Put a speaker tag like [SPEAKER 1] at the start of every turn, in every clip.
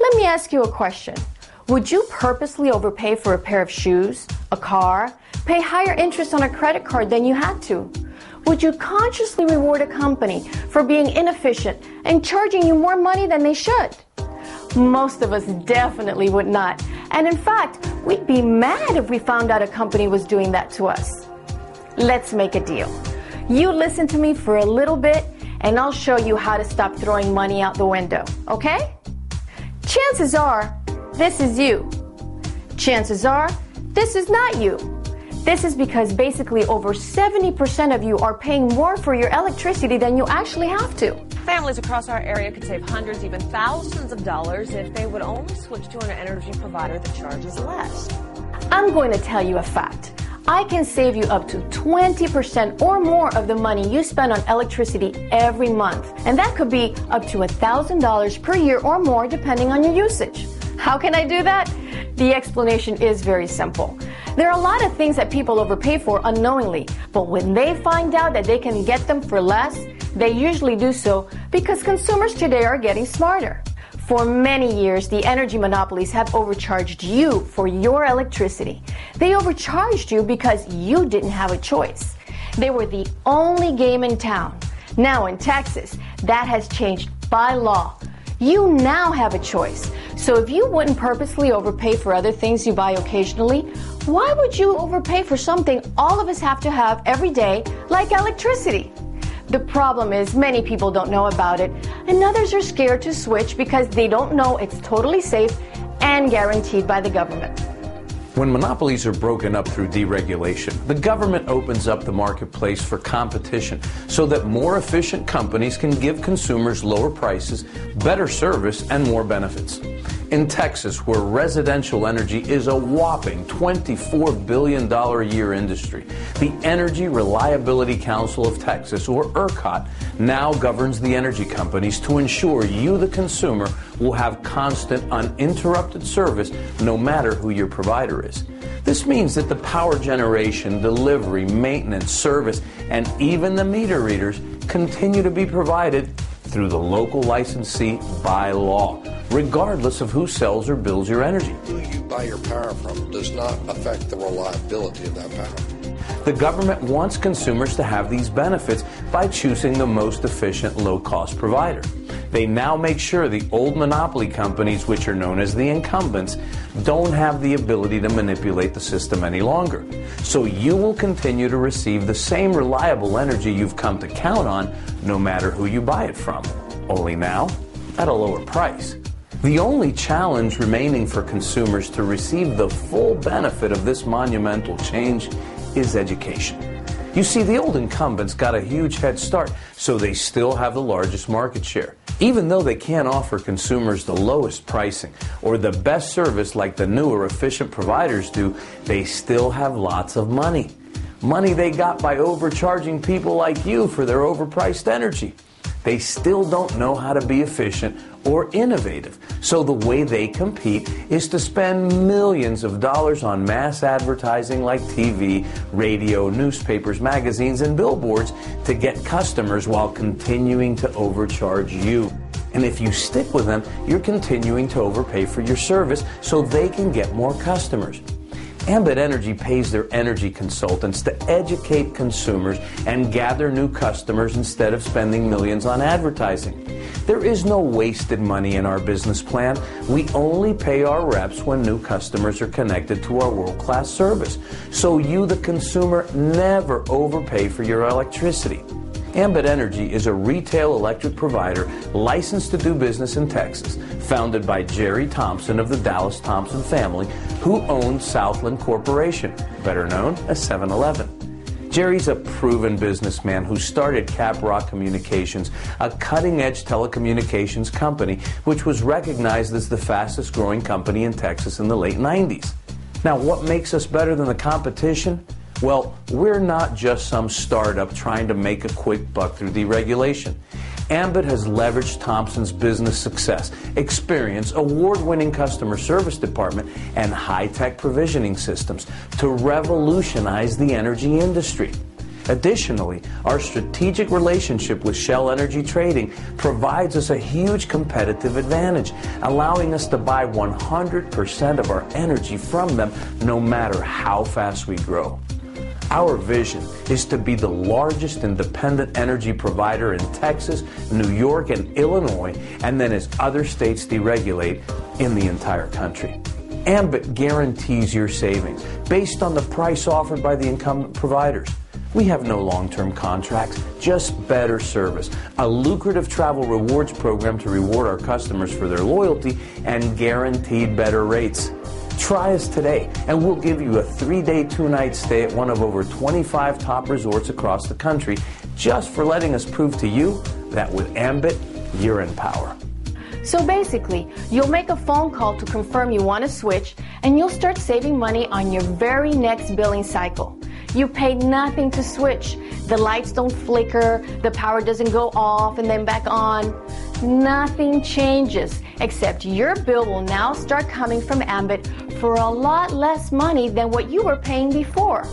[SPEAKER 1] Let me ask you a question. Would you purposely overpay for a pair of shoes, a car, pay higher interest on a credit card than you had to? Would you consciously reward a company for being inefficient and charging you more money than they should? Most of us definitely would not. And in fact, we'd be mad if we found out a company was doing that to us. Let's make a deal. You listen to me for a little bit, and I'll show you how to stop throwing money out the window, okay? Chances are, this is you. Chances are, this is not you. This is because basically over 70% of you are paying more for your electricity than you actually have to.
[SPEAKER 2] Families across our area could save hundreds, even thousands of dollars if they would only switch to an energy provider that charges less.
[SPEAKER 1] I'm going to tell you a fact. I can save you up to 20% or more of the money you spend on electricity every month. And that could be up to $1,000 per year or more depending on your usage. How can I do that? The explanation is very simple. There are a lot of things that people overpay for unknowingly, but when they find out that they can get them for less, they usually do so because consumers today are getting smarter. For many years, the energy monopolies have overcharged you for your electricity. They overcharged you because you didn't have a choice. They were the only game in town. Now in Texas, that has changed by law. You now have a choice. So if you wouldn't purposely overpay for other things you buy occasionally, why would you overpay for something all of us have to have every day, like electricity? The problem is many people don't know about it, and others are scared to switch because they don't know it's totally safe and guaranteed by the government.
[SPEAKER 3] When monopolies are broken up through deregulation, the government opens up the marketplace for competition so that more efficient companies can give consumers lower prices, better service, and more benefits. In Texas, where residential energy is a whopping $24 billion a year industry, the Energy Reliability Council of Texas, or ERCOT, now governs the energy companies to ensure you, the consumer, will have constant, uninterrupted service no matter who your provider is. This means that the power generation, delivery, maintenance, service, and even the meter readers continue to be provided through the local licensee by law, regardless of who sells or bills your energy.
[SPEAKER 4] Who you buy your power from does not affect the reliability of that power.
[SPEAKER 3] The government wants consumers to have these benefits by choosing the most efficient, low-cost provider. They now make sure the old monopoly companies, which are known as the incumbents, don't have the ability to manipulate the system any longer. So you will continue to receive the same reliable energy you've come to count on, no matter who you buy it from. Only now, at a lower price. The only challenge remaining for consumers to receive the full benefit of this monumental change is education. You see, the old incumbents got a huge head start, so they still have the largest market share. Even though they can't offer consumers the lowest pricing or the best service like the newer efficient providers do, they still have lots of money. Money they got by overcharging people like you for their overpriced energy. They still don't know how to be efficient or innovative, so the way they compete is to spend millions of dollars on mass advertising like TV, radio, newspapers, magazines, and billboards to get customers while continuing to overcharge you. And if you stick with them, you're continuing to overpay for your service so they can get more customers. Ambit Energy pays their energy consultants to educate consumers and gather new customers instead of spending millions on advertising. There is no wasted money in our business plan. We only pay our reps when new customers are connected to our world-class service. So you, the consumer, never overpay for your electricity. Ambit Energy is a retail electric provider licensed to do business in Texas, founded by Jerry Thompson of the Dallas Thompson family, who owns Southland Corporation, better known as 7-Eleven. Jerry's a proven businessman who started Caprock Communications, a cutting-edge telecommunications company which was recognized as the fastest-growing company in Texas in the late 90s. Now, what makes us better than the competition? Well, we're not just some startup trying to make a quick buck through deregulation. Ambit has leveraged Thompson's business success, experience, award-winning customer service department, and high-tech provisioning systems to revolutionize the energy industry. Additionally, our strategic relationship with Shell Energy Trading provides us a huge competitive advantage, allowing us to buy 100% of our energy from them no matter how fast we grow. Our vision is to be the largest independent energy provider in Texas, New York, and Illinois, and then as other states deregulate, in the entire country. Ambit guarantees your savings based on the price offered by the incumbent providers. We have no long-term contracts, just better service, a lucrative travel rewards program to reward our customers for their loyalty, and guaranteed better rates. Try us today, and we'll give you a 3-day, 2-night stay at one of over 25 top resorts across the country, just for letting us prove to you that with Ambit, you're in power.
[SPEAKER 1] So basically, you'll make a phone call to confirm you want to switch, and you'll start saving money on your very next billing cycle. You paid nothing to switch. The lights don't flicker, the power doesn't go off and then back on. Nothing changes, except your bill will now start coming from Ambit for a lot less money than what you were paying before.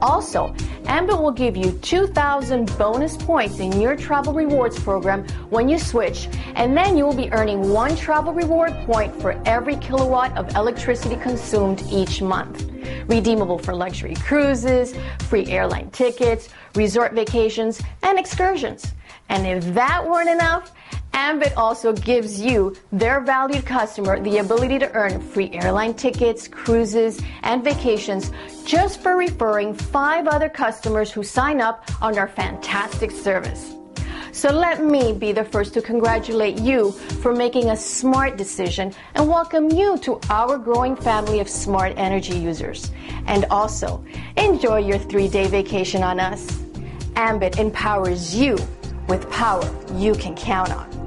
[SPEAKER 1] Also, Ambit will give you 2,000 bonus points in your travel rewards program when you switch, and then you will be earning 1 travel reward point for every kilowatt of electricity consumed each month. Redeemable for luxury cruises, free airline tickets, resort vacations, and excursions. And if that weren't enough, Ambit also gives you, their valued customer, the ability to earn free airline tickets, cruises, and vacations just for referring 5 other customers who sign up on our fantastic service. So let me be the first to congratulate you for making a smart decision and welcome you to our growing family of smart energy users. And also, enjoy your 3-day vacation on us. Ambit empowers you with power you can count on.